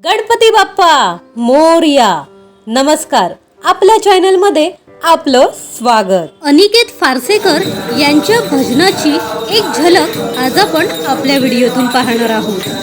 गणपती बाप्पा मोरया. नमस्कार, आपल्या चॅनलमध्ये आपलं स्वागत. अनिकेत फारसेकर यांच्या भजनाची एक झलक आज आपण आपल्या व्हिडिओतून पाहणार आहोत.